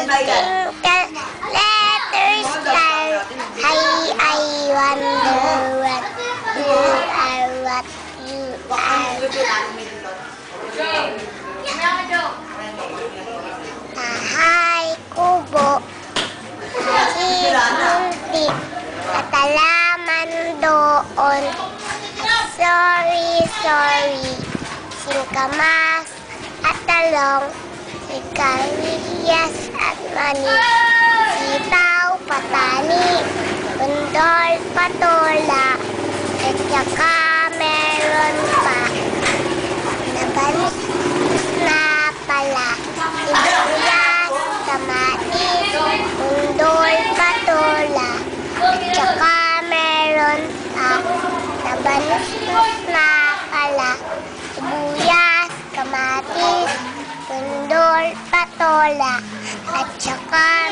Twinkle, letters style. I wonder what you are, what you are. Tahay, kubo, kahit munti, katalaman doon. Sorry, singkamas at talong, sigarilyas at mani, sitaw, patani, bundol, patola, at saka meron pa nabanis na pala, sibuyas, kamatis, bundol, patola, at saka meron pa nabanis na pala, sibuyas, kamatis, bundol, patola, at saka